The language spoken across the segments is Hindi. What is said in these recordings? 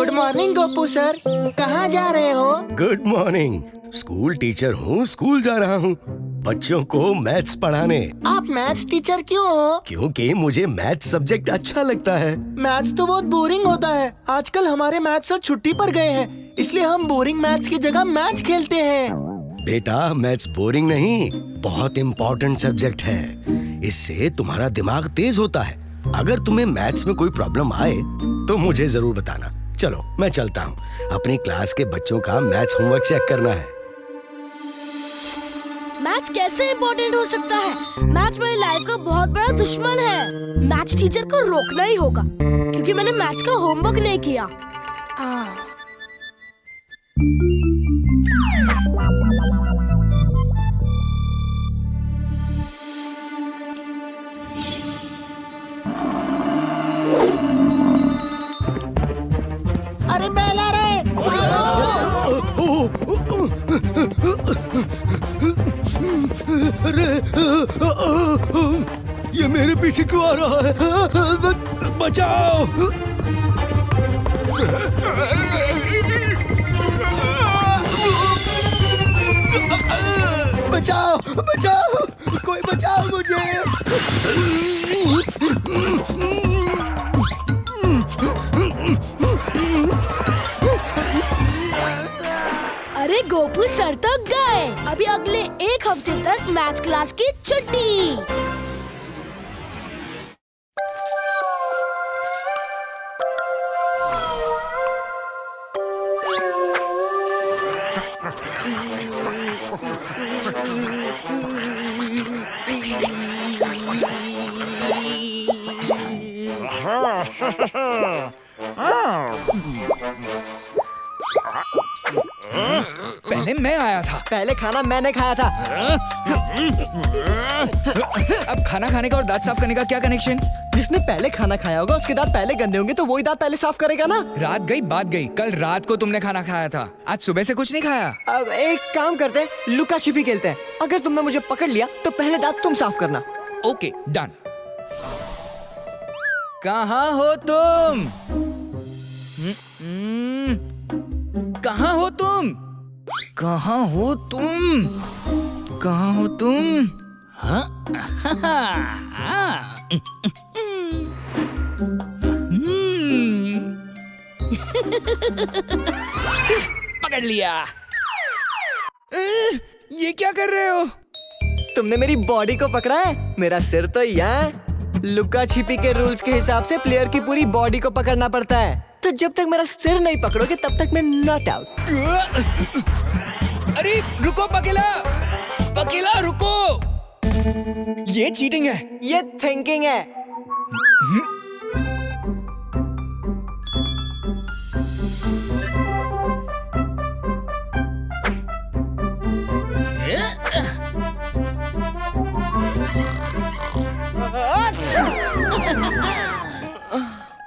गुड मॉर्निंग गोपू सर, कहाँ जा रहे हो? Good morning. स्कूल टीचर हूँ, स्कूल जा रहा हूँ बच्चों को मैथ्स पढ़ाने। आप मैथ्स टीचर क्यों हो? क्योंकि मुझे मैथ्स सब्जेक्ट अच्छा लगता है। मैथ्स तो बहुत बोरिंग होता है। आजकल हमारे मैथ्स सर छुट्टी पर गए हैं, इसलिए हम बोरिंग मैथ्स की जगह मैच खेलते हैं। बेटा, मैथ्स बोरिंग नहीं, बहुत इम्पोर्टेंट सब्जेक्ट है। इससे तुम्हारा दिमाग तेज होता है। अगर तुम्हें मैथ्स में कोई प्रॉब्लम आए तो मुझे जरूर बताना। चलो मैं चलता हूँ, अपनी क्लास के बच्चों का मैथ्स होमवर्क चेक करना है। मैथ्स कैसे इम्पोर्टेंट हो सकता है? मैथ्स मेरी लाइफ का बहुत बड़ा दुश्मन है। मैथ्स टीचर को रोकना ही होगा, क्योंकि मैंने मैथ्स का होमवर्क नहीं किया। अरे बैल आ रहे हैं, अरे ये मेरे पीछे क्यों आ रहा है? बचाओ! बचाओ बचाओ, कोई बचाओ मुझे। अरे गोपू सर तो गए। अभी अगले एक हफ्ते तक मैथ्स क्लास की छुट्टी। पहले मैं आया था। पहले खाना मैंने खाया था। अब खाना खाने का और दांत साफ करने का क्या कनेक्शन? जिसने पहले खाना खाया होगा उसके दांत पहले गंदे होंगे, तो वही दांत पहले साफ करेगा ना। रात गई बात गई। कल रात को तुमने खाना खाया था, आज सुबह से कुछ नहीं खाया। अब एक काम करते हैं, लुका छिपी खेलते हैं। अगर तुमने मुझे पकड़ लिया तो पहले दांत तुम साफ करना। Okay done. कहाँ हो तुम? कहाँ हो तुम? कहाँ हो तुम? कहाँ हो तुम? हाँ? पकड़ लिया। ये क्या कर रहे हो? तुमने मेरी बॉडी को पकड़ा है, मेरा सिर तो यहाँ। लुका छिपी के रूल्स के हिसाब से प्लेयर की पूरी बॉडी को पकड़ना पड़ता है, तो जब तक मेरा सिर नहीं पकड़ोगे तब तक मैं नॉट आउट। अरे रुको पकेला, पकेला रुको। ये चीटिंग है। ये थिंकिंग है।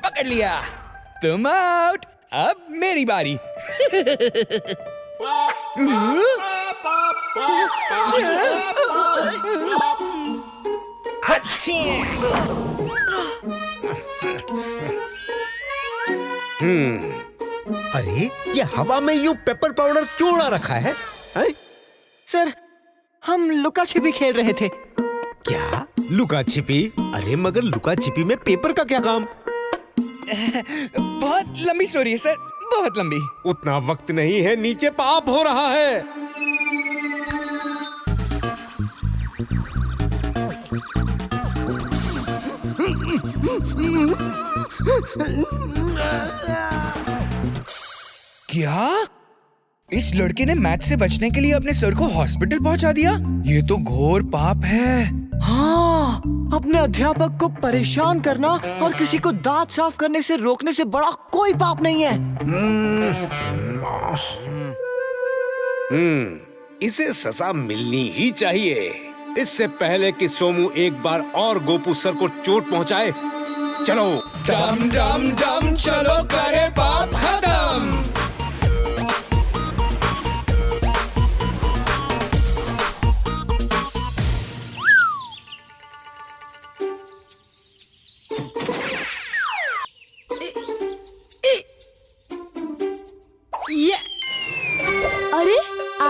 पकड़ लिया। तुम आउट। अब मेरी बारी। अरे ये हवा में यूं पेपर पाउडर क्यों उड़ा रखा है? सर, हम लुका छिपी खेल रहे थे। क्या लुका छिपी? अरे मगर लुका छिपी में पेपर का क्या काम? बहुत लंबी स्टोरी है सर, बहुत लंबी। उतना वक्त नहीं है, नीचे पाप हो रहा है। क्या? इस लड़के ने मैथ से बचने के लिए अपने सर को हॉस्पिटल पहुंचा दिया? ये तो घोर पाप है। हाँ, अपने अध्यापक को परेशान करना और किसी को दांत साफ करने से रोकने से बड़ा कोई पाप नहीं है। इसे सजा मिलनी ही चाहिए। इससे पहले कि सोमू एक बार और गोपू सर को चोट पहुंचाए। चलो डम डम डम, चलो करे पाप खत्म।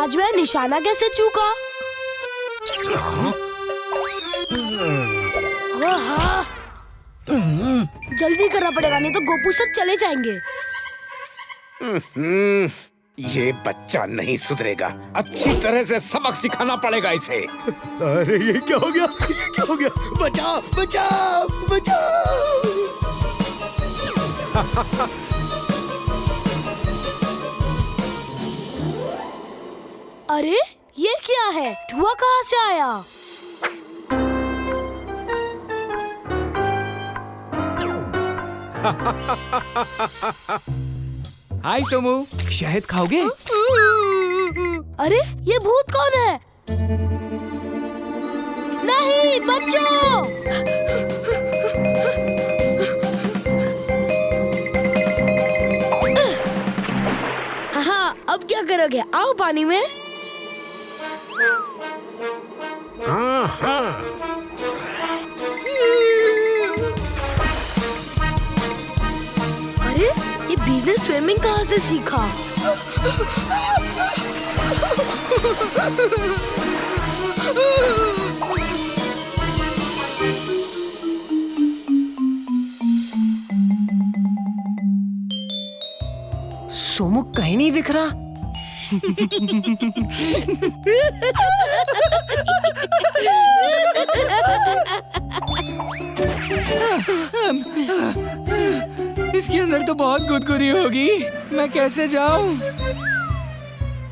आज मैं निशाना कैसे चूका? हाँ। जल्दी करना पड़ेगा, नहीं तो गोपू सर चले जाएंगे। ये बच्चा नहीं सुधरेगा। अच्छी तरह से सबक सिखाना पड़ेगा इसे। अरे ये क्या हो गया? ये क्या हो गया? बचाओ बचाओ बचाओ! अरे ये क्या है? धुआं कहाँ से आया? हाय सोमू, शहद खाओगे? अरे ये भूत कौन है? नहीं बच्चों! हाँ, अब क्या करोगे? आओ पानी में। हाँ हाँ। अरे ये बीज ने स्विमिंग कहाँ से सीखा? सोमू कहीं नहीं दिख रहा। इसके अंदर तो बहुत गुदगुदी होगी। मैं कैसे जाऊं?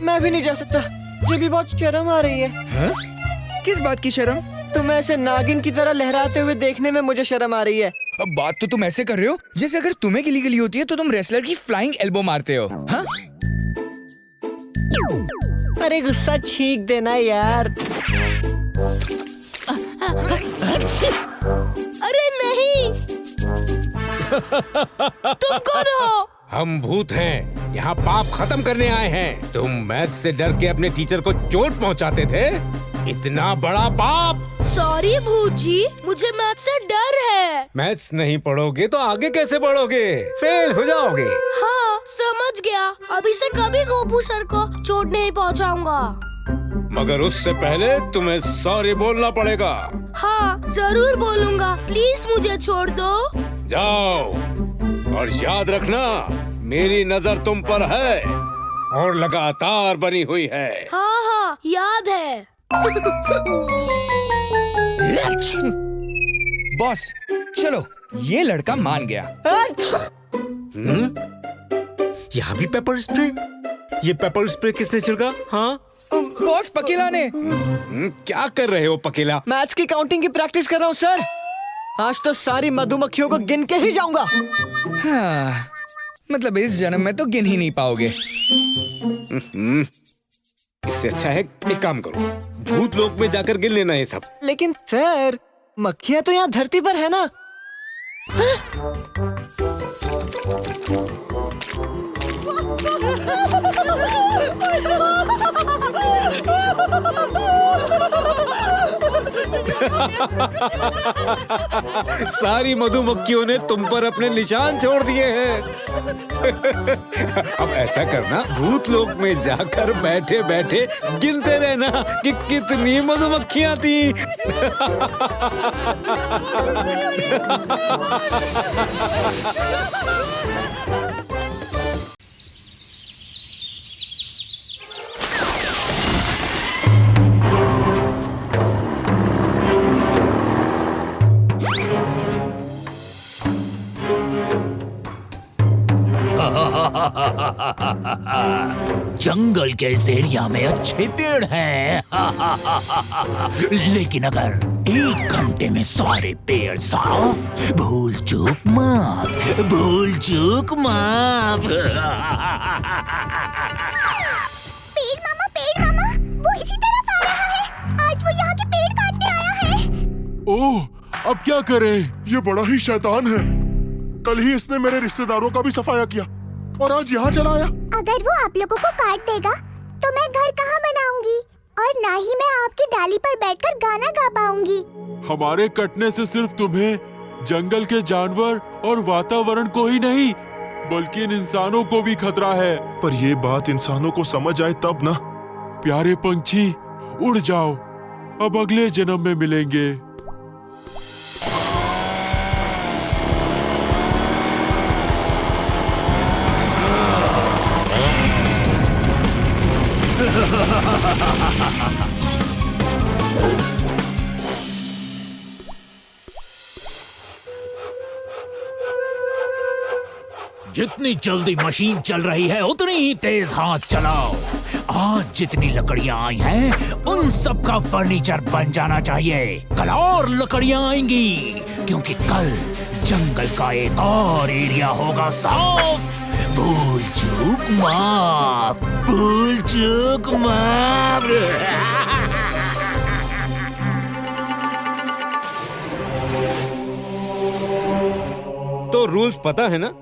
मैं भी नहीं जा सकता, मुझे भी बहुत शर्म आ रही है। हाँ? किस बात की शर्म? तुम ऐसे नागिन की तरह लहराते हुए देखने में मुझे शर्म आ रही है। अब बात तो तुम ऐसे कर रहे हो जैसे अगर तुम्हें गिली गिली होती है तो तुम रेसलर की फ्लाइंग एल्बो मारते हो। हाँ? अरे गुस्सा छींक देना यार। अरे नहीं! तुम कौन हो? हम भूत हैं, यहाँ पाप खत्म करने आए हैं। तुम मैथ्स से डर के अपने टीचर को चोट पहुँचाते थे। इतना बड़ा पाप! सॉरी भूत जी, मुझे मैथ से डर है। मैथ्स नहीं पढ़ोगे तो आगे कैसे पढ़ोगे? फेल हो जाओगे। हाँ समझ गया, अभी से कभी गोपू सर को चोट नहीं पहुँचाऊंगा। मगर उससे पहले तुम्हें सॉरी बोलना पड़ेगा। हाँ जरूर बोलूंगा, प्लीज मुझे छोड़ दो। जाओ, और याद रखना मेरी नजर तुम पर है और लगातार बनी हुई है। हाँ हाँ याद है। बॉस चलो, ये लड़का मान गया। यहाँ भी पेपर स्प्रे? ये पेपर स्प्रे किसने छिड़का? हाँ बॉस पकीला ने। क्या कर रहे हो पकीला? मैथ्स की काउंटिंग की प्रैक्टिस कर रहा हूँ सर। आज तो सारी मधुमक्खियों को गिन के ही जाऊंगा। हाँ, मतलब इस जन्म में तो गिन ही नहीं पाओगे। इससे अच्छा है एक काम करो, भूत लोक में जाकर गिन लेना ये सब। लेकिन सर, मक्खियाँ तो यहाँ धरती पर है ना। सारी मधुमक्खियों ने तुम पर अपने निशान छोड़ दिए हैं। अब ऐसा करना, भूत लोक में जाकर बैठे बैठे गिनते रहना कि कितनी मधुमक्खियां थी। जंगल के इस एरिया में अच्छे पेड़ हैं। लेकिन अगर 1 घंटे में सारे पेड़ साफ, भूल चूक माफ, भूल चूक माफ। पेड़ मामा, वो इसी तरफ आ रहा है। आज वो यहाँ के पेड़ काटने आया है। ओह, अब क्या करें? ये बड़ा ही शैतान है। कल ही इसने मेरे रिश्तेदारों का भी सफाया किया और आज यहाँ चला आया। अगर वो आप लोगों को काट देगा तो मैं घर कहाँ बनाऊंगी और ना ही मैं आपकी डाली पर बैठकर गाना गा पाऊंगी। हमारे कटने से सिर्फ तुम्हें, जंगल के जानवर और वातावरण को ही नहीं बल्कि इन इंसानों को भी खतरा है। पर ये बात इंसानों को समझ आए तब ना। प्यारे पंछी, उड़ जाओ, अब अगले जन्म में मिलेंगे। जितनी जल्दी मशीन चल रही है उतनी ही तेज हाथ चलाओ। आज जितनी लकड़ियां आई हैं उन सब का फर्नीचर बन जाना चाहिए। कल और लकड़ियां आएंगी क्योंकि कल जंगल का एक और एरिया होगा साफ। भूल चूक माफ, भूल चूक माफ। तो रूल्स पता है ना?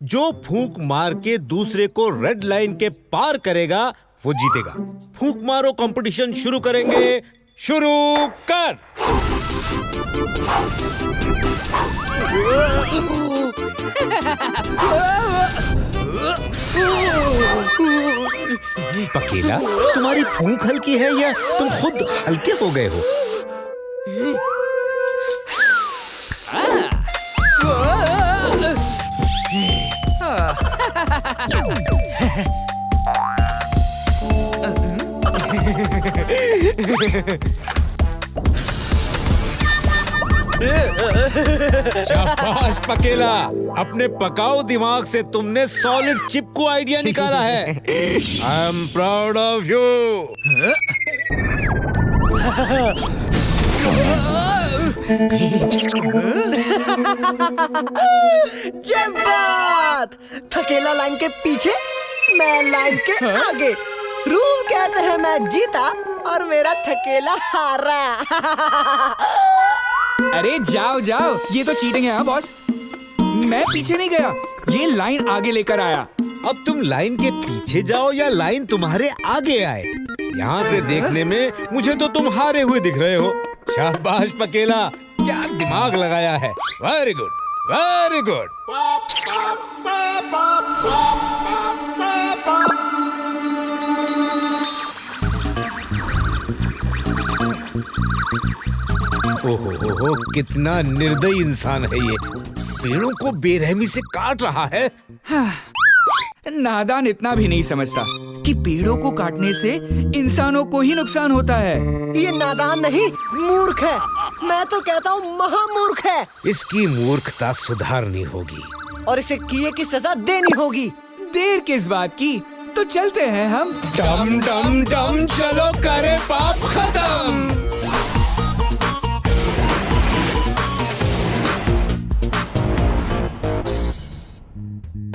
जो फूंक मार के दूसरे को रेड लाइन के पार करेगा वो जीतेगा। फूंक मारो कंपटीशन शुरू करेंगे। शुरू कर। पकीला, तुम्हारी फूंक हल्की है या तुम खुद हल्के हो गए हो? शाबाश पकेला, अपने पकाऊ दिमाग से तुमने सॉलिड चिप को आइडिया निकाला है। I am proud of you. जब्बात! थकेला लाइन के पीछे, मैं लाइन के आगे। रूल कहते हैं मैं जीता और मेरा थकेला हारा। अरे जाओ जाओ, ये तो चीटिंग है। हाँ बॉस, मैं पीछे नहीं गया, ये लाइन आगे लेकर आया। अब तुम लाइन के पीछे जाओ या लाइन तुम्हारे आगे आए, यहाँ से देखने में मुझे तो तुम हारे हुए दिख रहे हो। शाबाश पकेला, क्या दिमाग लगाया है। Very good, very good. ओहो, कितना निर्दयी इंसान है ये। पेड़ों को बेरहमी से काट रहा है। नादान इतना भी नहीं समझता कि पेड़ों को काटने से इंसानों को ही नुकसान होता है। ये नादान नहीं, मूर्ख है। मैं तो कहता हूँ महामूर्ख है। इसकी मूर्खता सुधारनी होगी और इसे किए की सजा देनी होगी। देर किस बात की, तो चलते हैं हम। डम डम डम, चलो करे पाप खत्म।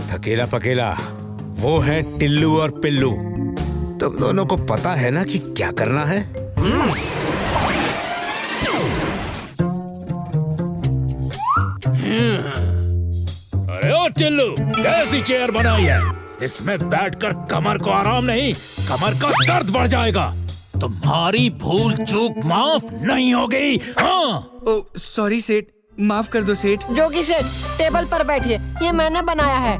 थकेला पकेला, वो हैं टिल्लू और पिल्लू। तुम दोनों को पता है ना कि क्या करना है? अरे ओ टिल्लू, कैसी चेयर बनाई है? इसमें बैठकर कमर को आराम नहीं, कमर का दर्द बढ़ जाएगा। तुम्हारी भूल चूक माफ नहीं होगी। हाँ, ओ सॉरी सेठ, माफ कर दो सेठ। जोगी सेठ, टेबल पर बैठिए, ये मैंने बनाया है।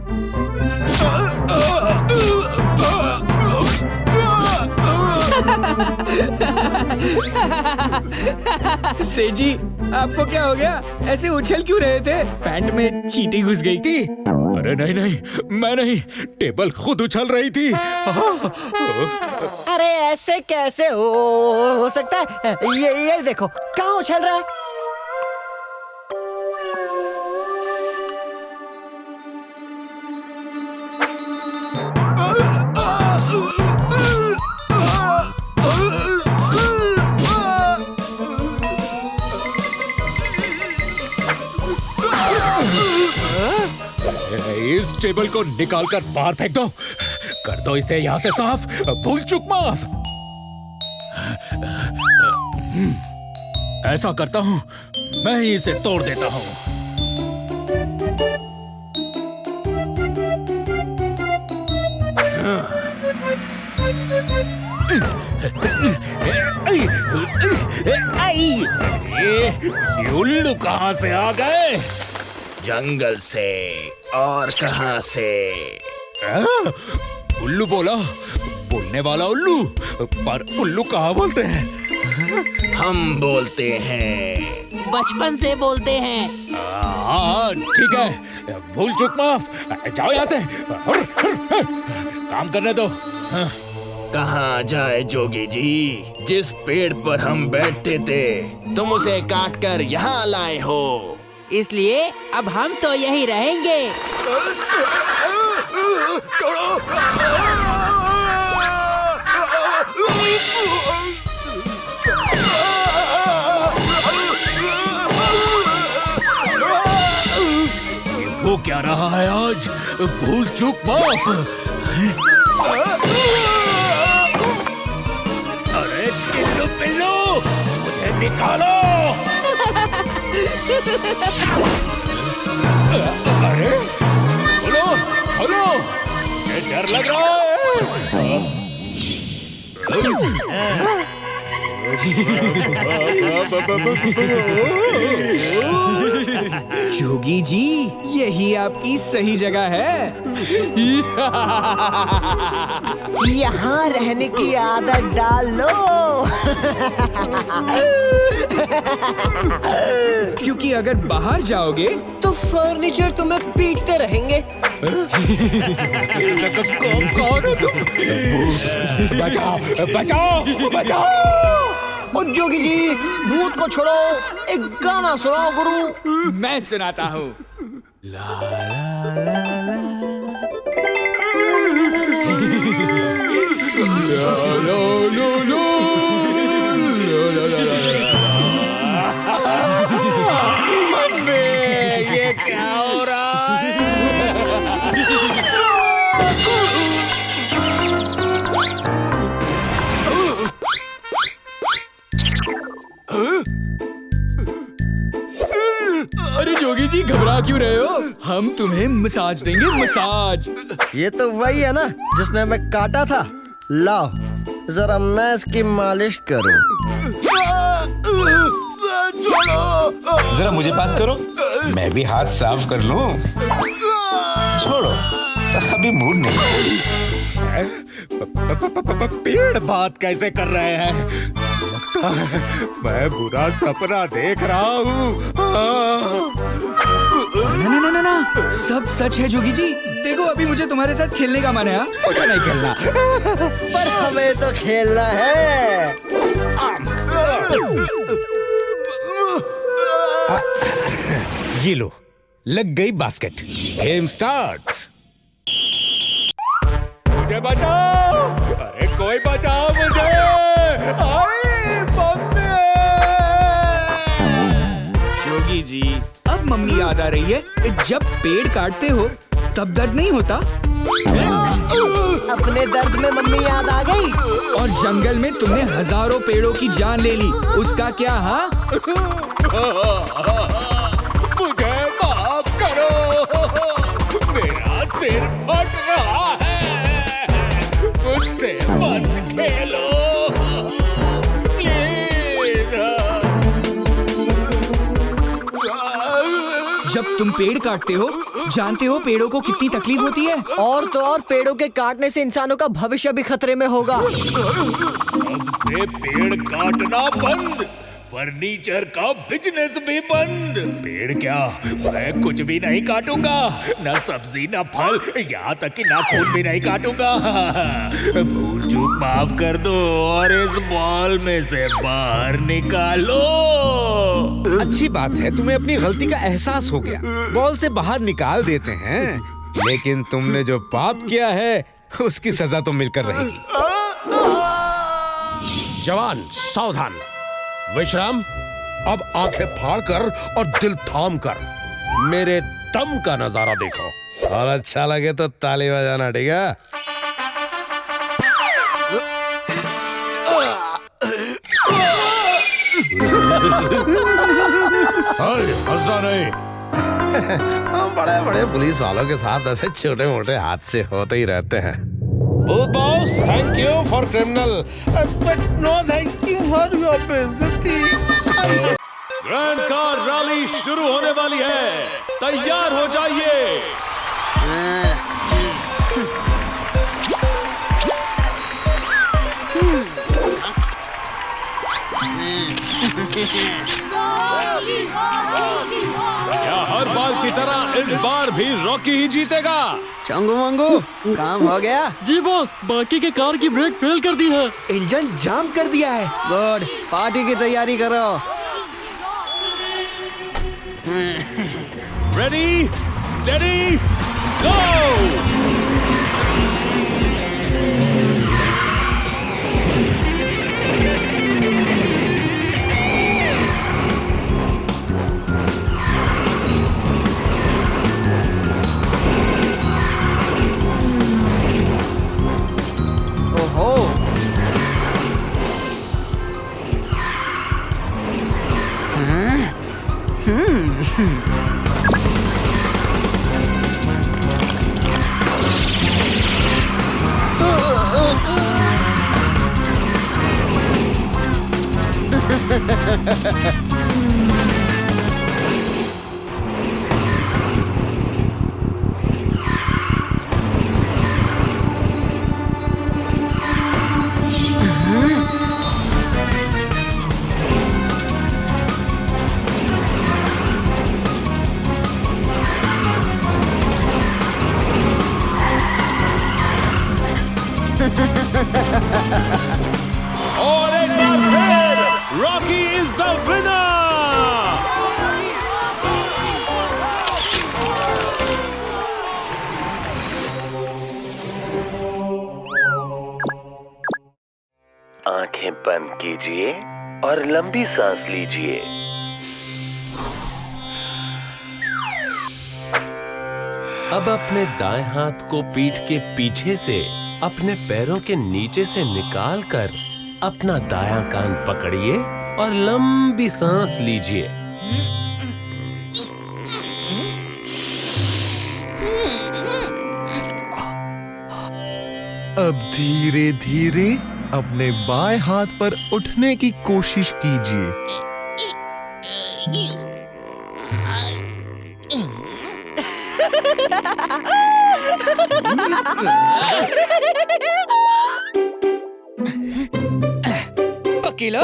सेठ जी, आपको क्या हो गया? ऐसे उछल क्यों रहे थे? पैंट में चींटी घुस गई थी। अरे नहीं नहीं, मैं नहीं, टेबल खुद उछल रही थी। अरे ऐसे कैसे हो सकता है? ये देखो, कहाँ उछल रहा है? इस टेबल को निकालकर बाहर फेंक दो। कर दो इसे यहाँ से साफ। भूल चूक माफ। ऐसा करता हूँ, मैं ही इसे तोड़ देता हूँ। ये उल्लू कहाँ से आ गए? जंगल से। और कहाँ से? उल्लू बोला बोलने वाला उल्लू। पर उल्लू कहाँ बोलते हैं? हम बोलते हैं, बचपन से बोलते हैं। हाँ ठीक है, भूल चूक माफ। जाओ यहाँ से, काम करने दो। कहाँ जाए जोगी जी? जिस पेड़ पर हम बैठते थे तुम उसे काट कर यहाँ लाए हो, इसलिए अब हम तो यही रहेंगे। वो क्या रहा है आज? भूल चूक माफ। अरे टिल्लू पिल्लू, मुझे निकालो। अरे बोलो बोलो, ये डर लग रहा है। जोगी जी, यही आपकी सही जगह है। यहाँ रहने की आदत डाल लो। क्योंकि अगर बाहर जाओगे तो फर्नीचर तुम्हें पीटते रहेंगे। कौन हो तुम? बचाओ बचाओ बचाओ। ओ जोगी जी, भूत को छोड़ो, एक गाना सुनाओ गुरु। मैं सुनाता हूँ। मम्मी, ये क्या हो रहा है? अरे जोगी जी, घबरा क्यों रहे हो? हम तुम्हें मसाज देंगे, मसाज। ये तो वही है ना जिसने हमें काटा था। लाओ जरा मैं इसकी मालिश करूं। जरा मुझे पास करो, मैं भी हाथ साफ कर लूं। छोड़ो, अभी मूड नहीं। पेड़ बात कैसे कर रहे हैं? लगता है मैं बुरा सपना देख रहा हूँ। ना, सब सच है जोगी जी। देखो, अभी मुझे तुम्हारे साथ खेलने का मन है। मुझे नहीं खेलना। पर हमें तो खेलना है। ये लो, लग गई बास्केट। Game start. मुझे बचाओ, अरे कोई बचाओ मुझे। जोगी जी, अब मम्मी याद आ रही है। जब पेड़ काटते हो तब दर्द नहीं होता? अपने दर्द में मम्मी याद आ गई। और जंगल में तुमने हजारों पेड़ों की जान ले ली, उसका क्या? हाँ, मुझे माफ करो, मेरा सिर फट रहा है। मुझसे मत खेलो प्लीज। जब तुम पेड़ काटते हो, जानते हो पेड़ों को कितनी तकलीफ होती है? और तो और पेड़ों के काटने से इंसानों का भविष्य भी खतरे में होगा। अब से पेड़ काटना बंद, फर्नीचर का बिजनेस भी बंद। पेड़ क्या, मैं कुछ भी नहीं काटूंगा, न सब्जी न फल, यहाँ तक कि नाखून भी नहीं काटूंगा। भूल चूक माफ कर दो और इस बॉल में से बाहर निकालो। अच्छी बात है, तुम्हें अपनी गलती का एहसास हो गया। बॉल से बाहर निकाल देते हैं, लेकिन तुमने जो पाप किया है उसकी सजा तो मिलकर रहेगी। जवान सावधान। विश्राम, अब आंखें फाड़ कर और दिल थाम कर मेरे दम का नजारा देखो। और अच्छा लगे तो ताली बजाना, ठीक है? हंसना नहीं। हम बड़े बड़े पुलिस वालों के साथ ऐसे छोटे मोटे हादसे होते ही रहते हैं। Boss, thank you for criminal, but no thank you for your बेइज्जती। ग्रैंड कार रैली शुरू होने वाली है, तैयार हो जाइए। इस बार भी रॉकी ही जीतेगा। चंगू मंगू, काम हो गया? जी बॉस, बाकी के कार की ब्रेक फेल कर दी है। इंजन जाम कर दिया है। गुड, पार्टी की तैयारी करो। रेडी, स्टेडी, गो। और एक बार फिर रॉकी इज द विनर। आंखें बंद कीजिए और लंबी सांस लीजिए। अब अपने दाएं हाथ को पीठ के पीछे से अपने पैरों के नीचे से निकालकर अपना दायां कान पकड़िए और लंबी सांस लीजिए। अब धीरे धीरे अपने बाएं हाथ पर उठने की कोशिश कीजिए। अकेला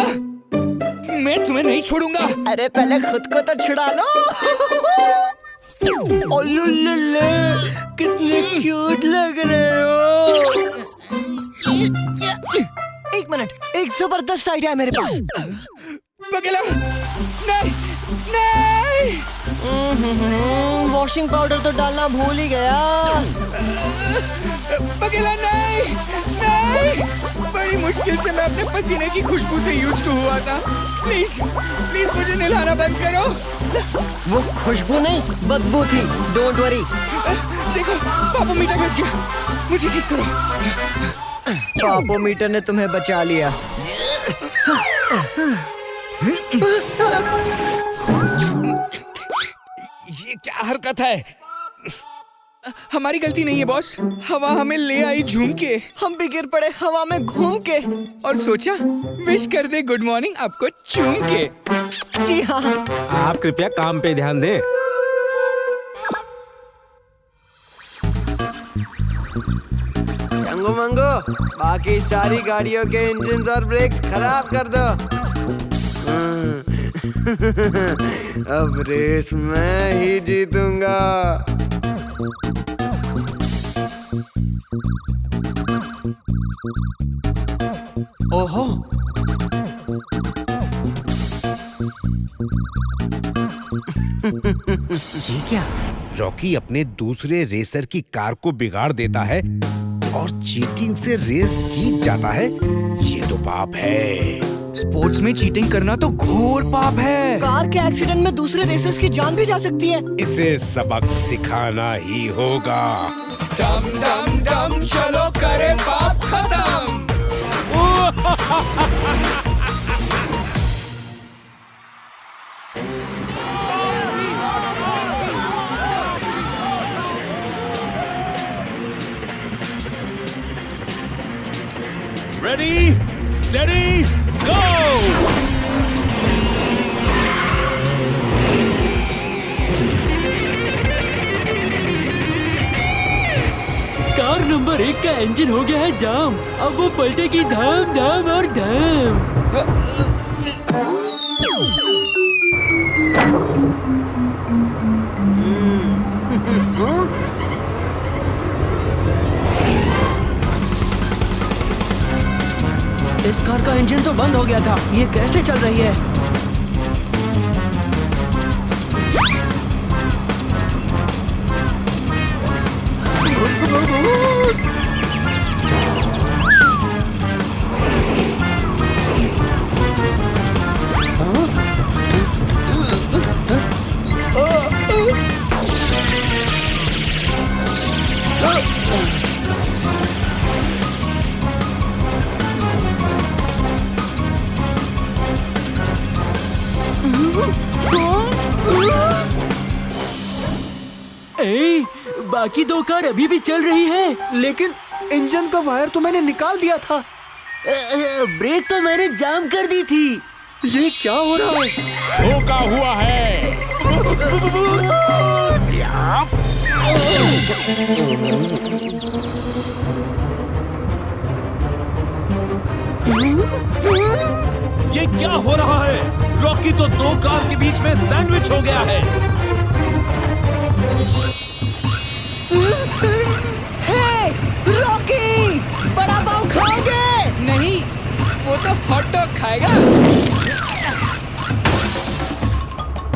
मैं तुम्हें नहीं छोड़ूंगा। अरे पहले खुद को तो छुड़ा लो। ओलुलुले, कितने क्यूट लग रहे हो। एक मिनट, एक जबरदस्त आइडिया है मेरे पास। अकेला नहीं नहीं। वॉशिंग पाउडर तो डालना भूल ही गया। अकेला नहीं नहीं। बड़ी मुश्किल से मैं अपने पसीने की खुशबू से यूज्ड टू हुआ था। प्लीज प्लीज मुझे नहलाना बंद करो। वो खुशबू नहीं, बदबू थी। Don't worry. देखो पापोमीटर बच गया, मुझे ठीक करो। पापोमीटर ने तुम्हें बचा लिया। ये क्या हरकत है? हमारी गलती नहीं है बॉस। हवा हमें ले आई झूम के। हम भी गिर पड़े हवा में घूम के और सोचा विश कर दे गुड मॉर्निंग आपको चूम के। जी हाँ। आप कृपया काम पे ध्यान दें। चंगू मंगू, बाकी सारी गाड़ियों के इंजन और ब्रेक्स खराब कर दो। अब रेस मैं ही जीतूंगा। ओहो, ये क्या? रॉकी अपने दूसरे रेसर की कार को बिगाड़ देता है और चीटिंग से रेस जीत जाता है। ये तो पाप है। स्पोर्ट्स में चीटिंग करना तो घोर पाप है। कार के एक्सीडेंट में दूसरे रेसर्स की जान भी जा सकती है। इसे सबक सिखाना ही होगा। डम डम डम चलो करे पाप खत्म। Ready, steady, go! Car number 1 का इंजन हो गया है जाम। अब वो पलटेगी धाम धाम और धाम। इस कार का इंजन तो बंद हो गया था, ये कैसे चल रही है? ए, बाकी दो कार अभी भी चल रही है। लेकिन इंजन का वायर तो मैंने निकाल दिया था। ब्रेक तो मैंने जाम कर दी थी। ये क्या हो रहा है? धोखा हुआ है। ये क्या हो रहा है? रॉकी तो दो कार के बीच में सैंडविच हो गया है। हे, रॉकी, बड़ा पाव खाओगे? नहीं, वो तो हॉट डॉग खाएगा।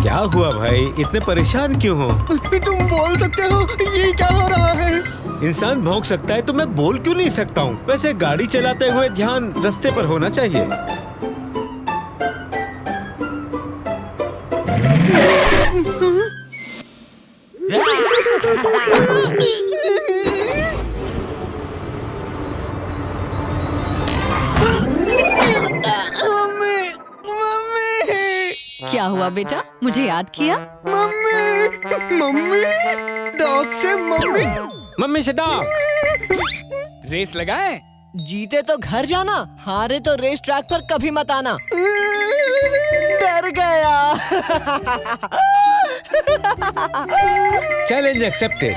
क्या हुआ भाई, इतने परेशान क्यों हो? तुम बोल सकते हो ये क्या हो रहा है? इंसान भौंक सकता है तो मैं बोल क्यों नहीं सकता हूँ? वैसे गाड़ी चलाते हुए ध्यान रास्ते पर होना चाहिए। क्या हुआ बेटा, मुझे याद किया? मम्मी, मम्मी, डॉग से मम्मी। मम्मी से डॉग। रेस लगाएं? जीते तो घर जाना, हारे तो रेस ट्रैक पर कभी मत आना। डर गया। Challenge accepted.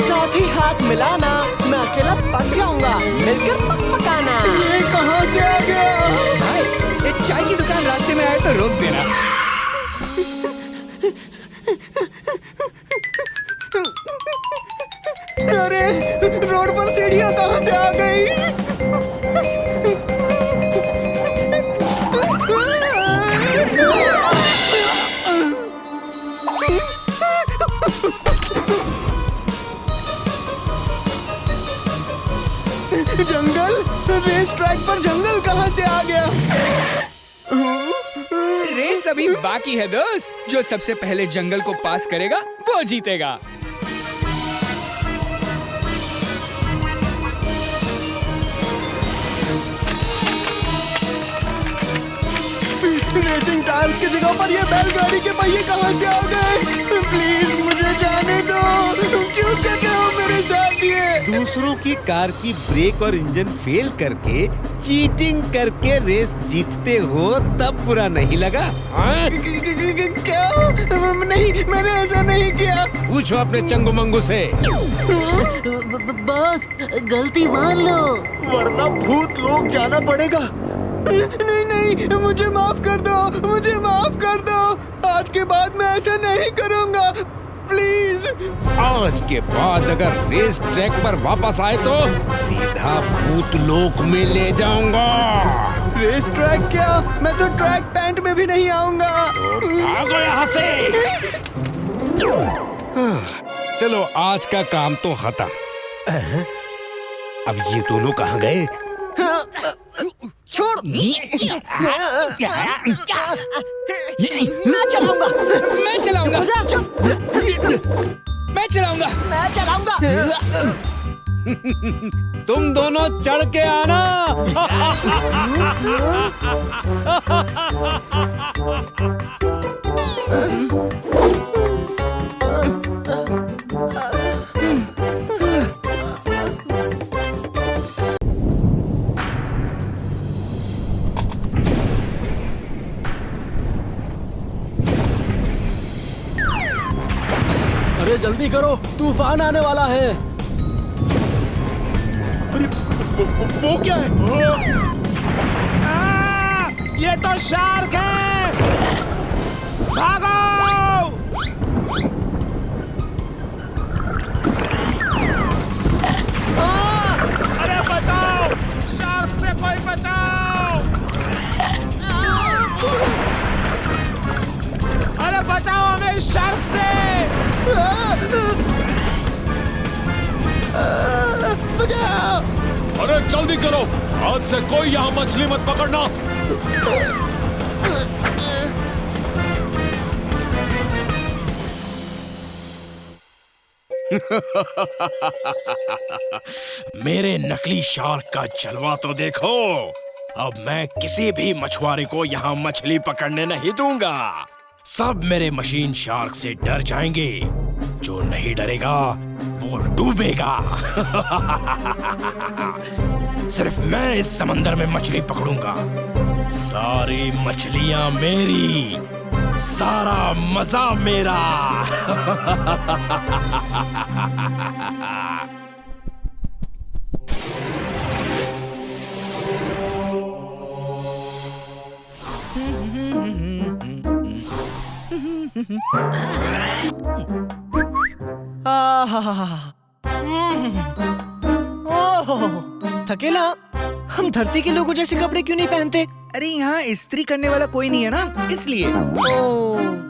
साथ ही हाथ मिलाना, मैं अकेला पक जाऊंगा, मिलकर पकाना। ये कहाँ से आ गया? भाई, एक चाय की दुकान रास्ते में आए तो रोक देना। अरे, रोड पर सीढ़ियाँ कहाँ से आ गई? जंगल, रेस ट्रैक पर जंगल कहाँ से आ गया? रेस अभी बाकी है दोस्त। जो सबसे पहले जंगल को पास करेगा वो जीतेगा। रेसिंग टायर्स की जगह पर ये बैलगाड़ी के पहिए कहाँ से आ गए? प्लीज मुझे जाने दो। तुम क्यों कर रहे हो मेरे साथ ये? दूसरों की कार की ब्रेक और इंजन फेल करके चीटिंग करके रेस जीतते हो तब बुरा नहीं लगा? क्या? नहीं, मैंने ऐसा नहीं किया। पूछो अपने चंगू मंगू से। बॉस, गलती मान लो, वरना भूत लोग जाना पड़ेगा। नहीं नहीं, मुझे माफ कर दो, मुझे माफ कर दो। आज के बाद मैं ऐसा नहीं करूँगा, प्लीज। आज के बाद अगर रेस ट्रैक पर वापस आए तो सीधा भूत लोक में ले जाऊंगा। रेस ट्रैक क्या? मैं तो ट्रैक पैंट में भी नहीं आऊंगा। तो भागो यहाँ से। चलो, आज का काम तो खत्म। अब ये दोनों कहाँ गए? छोड़। मैं चलाऊंगा, मैं चलाऊंगा, मैं चलाऊंगा, मैं चलाऊंगा। तुम दोनों चढ़ के आना। अरे जल्दी करो, तूफान आने वाला है। वो क्या है? ये तो शार्क है! भागो! अरे बचाओ! शार्क से कोई बचाओ! अरे बचाओ हमें इस शार्क से! बचाओ! अरे जल्दी करो, आज से कोई यहाँ मछली मत पकड़ना। मेरे नकली शार्क का जलवा तो देखो। अब मैं किसी भी मछुआरे को यहाँ मछली पकड़ने नहीं दूंगा। सब मेरे मशीन शार्क से डर जाएंगे। जो नहीं डरेगा वो डूबेगा। सिर्फ मैं इस समंदर में मछली पकड़ूंगा। सारी मछलियां मेरी, सारा मजा मेरा। थकेला, हम धरती के लोगों जैसे कपड़े क्यों नहीं पहनते? अरे यहाँ इस्त्री करने वाला कोई नहीं है ना, इसलिए।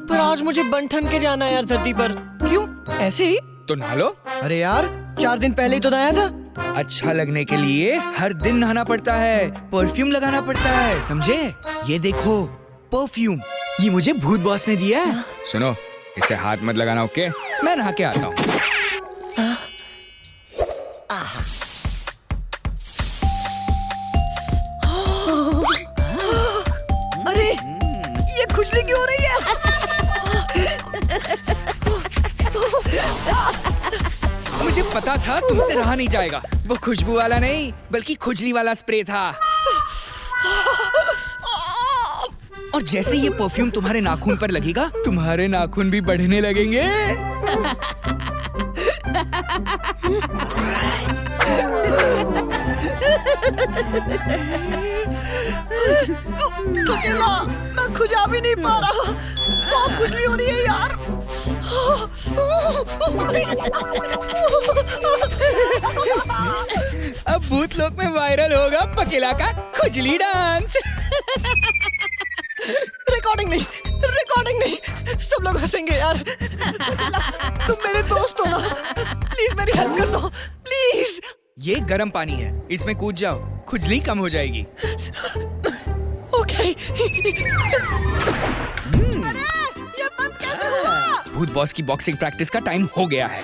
पर आज मुझे बंठन के जाना है यार धरती पर। क्यों? ऐसे ही तो नहा लो। अरे यार 4 दिन पहले ही तो नहाया था। अच्छा लगने के लिए हर दिन नहाना पड़ता है, परफ्यूम लगाना पड़ता है, समझे? ये देखो परफ्यूम, ये मुझे भूत बॉस ने दिया है। सुनो, इसे हाथ मत लगाना, ओके? मैं नहा के आता हूँ। अरे ये खुजली क्यों हो रही है? मुझे पता था तुमसे रहा नहीं जाएगा। वो खुशबू वाला नहीं बल्कि खुजली वाला स्प्रे था। और जैसे ये परफ्यूम तुम्हारे नाखून पर लगेगा, तुम्हारे नाखून भी बढ़ने लगेंगे। थकेला, मैं खुजा भी नहीं पा रहा। बहुत खुजली हो रही है यार। अब भूत लोक में वायरल होगा पकेला का खुजली डांस। रिकॉर्डिंग नहीं, सब लोग हंसेंगे यार। तुम मेरे दोस्त हो ना, प्लीज मेरी हेल्प कर दो, प्लीज। ये गर्म पानी है, इसमें कूद जाओ, खुजली कम हो जाएगी। ओके। अरे ये बंद कैसे हुआ? भूत बॉस की बॉक्सिंग प्रैक्टिस का टाइम हो गया है।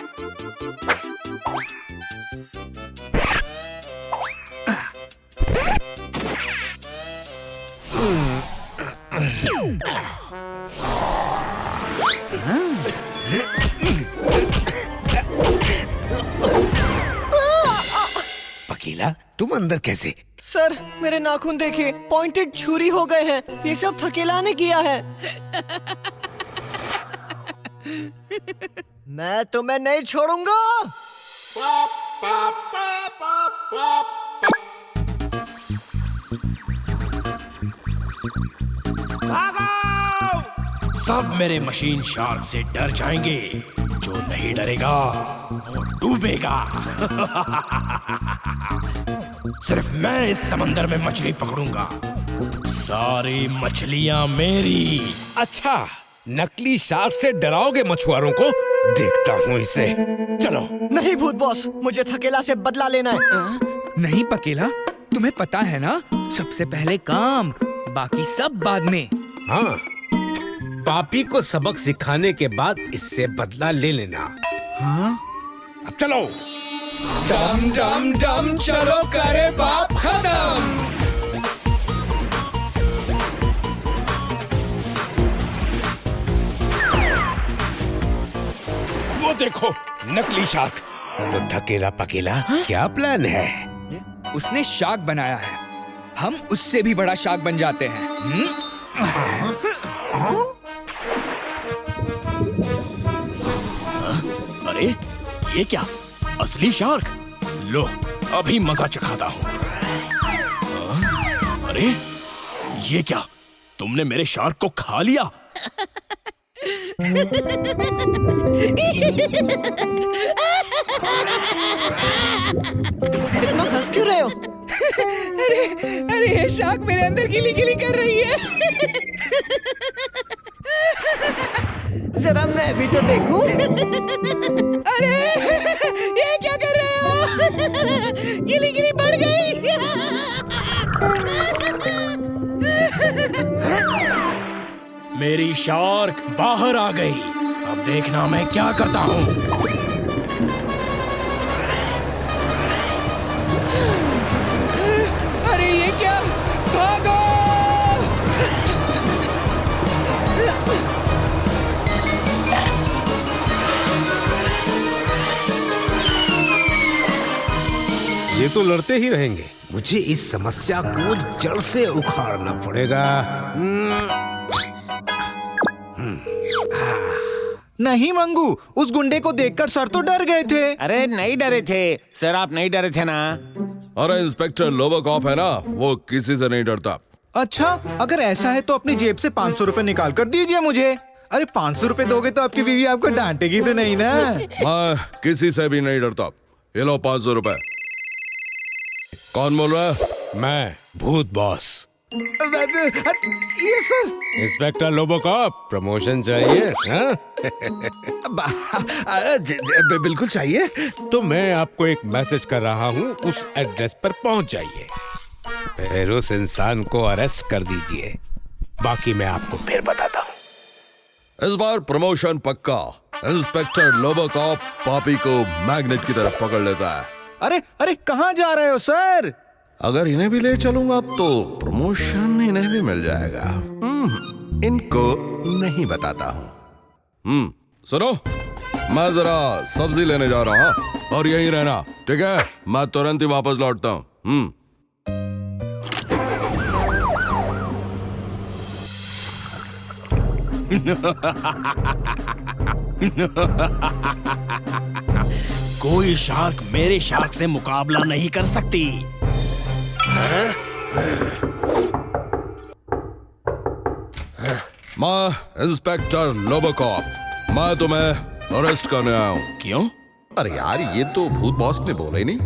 पकीला, तुम अंदर कैसे? सर मेरे नाखून देखिए, पॉइंटेड छुरी हो गए हैं। ये सब थकेला ने किया है। मैं तुम्हें नहीं छोड़ूंगा। सब मेरे मशीन शार्क से डर जाएंगे। जो नहीं डरेगा वो डूबेगा। सिर्फ मैं इस समंदर में मछली पकड़ूंगा। सारी मछलियां मेरी। अच्छा, नकली शार्क से डराओगे मछुआरों को? देखता हूँ इसे। चलो। नहीं भूत बॉस, मुझे थकेला से बदला लेना है। नहीं पकेला, तुम्हें पता है ना, सबसे पहले काम, बाकी सब बाद में। हाँ, पापी को सबक सिखाने के बाद इससे बदला ले लेना। हाँ? अब चलो। डम डम डम चलो करे बाप खत्म। वो देखो, नकली शार्क। तो थकेला पकेला, क्या प्लान है? उसने शार्क बनाया है, हम उससे भी बड़ा शार्क बन जाते हैं। अरे ये क्या, असली शार्क? लो, अभी मजा चखाता हूँ। अरे ये क्या, तुमने मेरे शार्क को खा लिया? इतना हंस क्यों रहे हो? अरे अरे ये शार्क मेरे अंदर गिली गिली कर रही है। जरा मैं भी तो देखूं। अरे ये क्या कर रहे हो? गिली गिली बढ़ गई। मेरी शार्क बाहर आ गई। अब देखना मैं क्या करता हूँ। अरे ये क्या, भागो! ये तो लड़ते ही रहेंगे। मुझे इस समस्या को जड़ से उखाड़ना पड़ेगा। नहीं मंगू, उस गुंडे को देखकर सर तो डर गए थे। अरे नहीं डरे थे सर, आप नहीं डरे थे ना? अरे इंस्पेक्टर लोबोकॉप है ना, वो किसी से नहीं डरता। अच्छा, अगर ऐसा है तो अपनी जेब से 500 रुपए निकाल कर दीजिए मुझे। अरे 500 रुपए दोगे तो आपकी बीवी आपको डांटेगी तो नहीं ना? मैं किसी से भी नहीं डरता। ये लो 500 रुपए। कौन बोल रहा है? मैं भूत बॉस। ये सर। इंस्पेक्टर लोबोकॉप, प्रमोशन चाहिए? बिल्कुल चाहिए। तो मैं आपको एक मैसेज कर रहा हूँ, उस एड्रेस पर पहुँच जाइए, फिर उस इंसान को अरेस्ट कर दीजिए। बाकी मैं आपको फिर बताता हूँ। इस बार प्रमोशन पक्का। इंस्पेक्टर लोबोकॉप पापी को मैग्नेट की तरफ पकड़ लेता है। अरे अरे कहाँ जा रहे हो सर? अगर इन्हें भी ले चलूंगा तो प्रमोशन इन्हें भी मिल जाएगा। इनको नहीं बताता हूँ। सुनो, मैं जरा सब्जी लेने जा रहा हूँ और यहीं रहना, ठीक है? मैं तुरंत ही वापस लौटता हूँ। कोई शार्क मेरे शार्क से मुकाबला नहीं कर सकती। मैं इंस्पेक्टर लोबोकॉप, मैं तुम्हें अरेस्ट करने आया हूँ। क्यों? अरे यार, ये तो भूत बॉस ने बोला ही नहीं।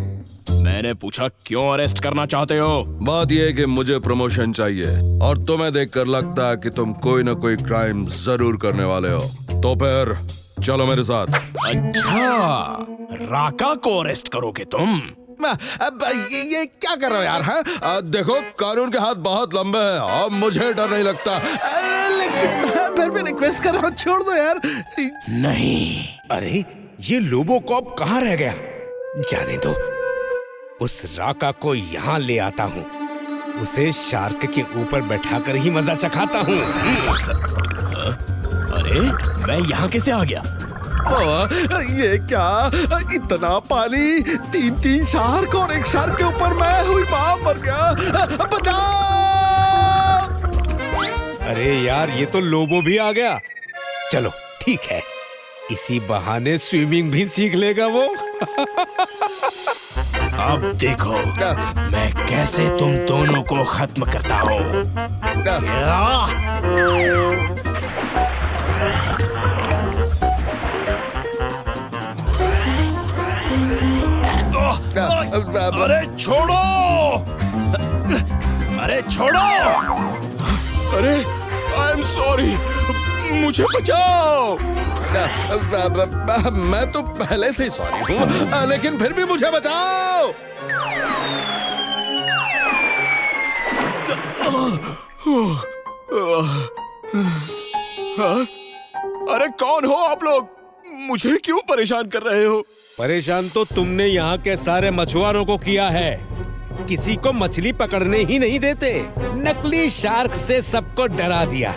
मैंने पूछा क्यों अरेस्ट करना चाहते हो? बात यह है कि मुझे प्रमोशन चाहिए और तुम्हें देखकर लगता है कि तुम कोई ना कोई क्राइम जरूर करने वाले हो, तो फिर चलो मेरे साथ। अच्छा, राका को अरेस्ट करोगे तुम? ये क्या कर रहे हो यार? देखो, कानून के हाथ बहुत लंबे हैं और मुझे डर नहीं लगता। लेकिन फिर भी रिक्वेस्ट कर रहा हूँ, छोड़ दो यार। नहीं। अरे ये लोबोकॉप कहाँ रह गया? जाने दो, उस राका को यहाँ ले आता हूँ, उसे शार्क के ऊपर बैठाकर ही मजा चखाता हूँ। अरे मैं यहाँ कैसे आ गया? ये क्या, इतना पानी, 3 शार्क और एक शार्क के ऊपर मैं हुई मां, मर गया। बचाओ! अरे यार, ये तो लोबो भी आ गया। चलो ठीक है, इसी बहाने स्विमिंग भी सीख लेगा वो। अब देखो मैं कैसे तुम दोनों को खत्म करता हूँ। अरे छोड़ो! अरे छोड़ो! अरे आई एम सॉरी, मुझे बचाओ। मैं तो पहले से ही सॉरी हूँ, लेकिन फिर भी मुझे बचाओ। अरे कौन हो आप लोग? मुझे क्यों परेशान कर रहे हो? परेशान तो तुमने यहाँ के सारे मछुआरों को किया है। किसी को मछली पकड़ने ही नहीं देते, नकली शार्क से सबको डरा दिया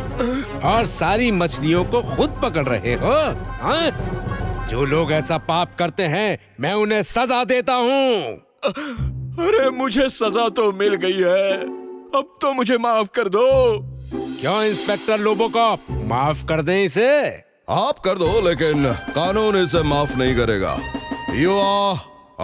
और सारी मछलियों को खुद पकड़ रहे हो। हाँ? जो लोग ऐसा पाप करते हैं, मैं उन्हें सजा देता हूँ। अरे मुझे सजा तो मिल गई है, अब तो मुझे माफ कर दो। क्यों इंस्पेक्टर लोबोकॉप, माफ कर दें इसे? आप कर दो, लेकिन कानून इसे माफ नहीं करेगा। You are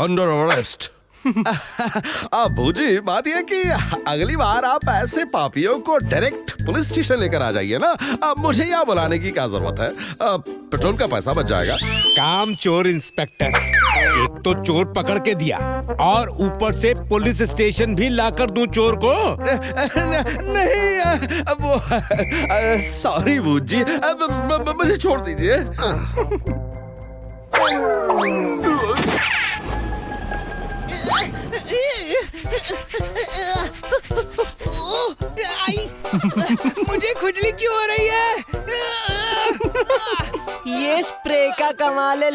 under arrest. Abu ji, बात यह कि अगली बार आप ऐसे पापियों को डायरेक्ट पुलिस स्टेशन लेकर आ जाइए ना। अब मुझे यहाँ बुलाने की क्या जरूरत है? पेट्रोल का पैसा बच जाएगा। काम चोर इंस्पेक्टर, एक तो चोर पकड़ के दिया और ऊपर से पुलिस स्टेशन भी लाकर दूं चोर को? नहीं, वो सॉरी भूत जी, मुझे छोड़ दीजिए। मुझे खुजली क्यों हो रही है? ये स्प्रे का कमाल है।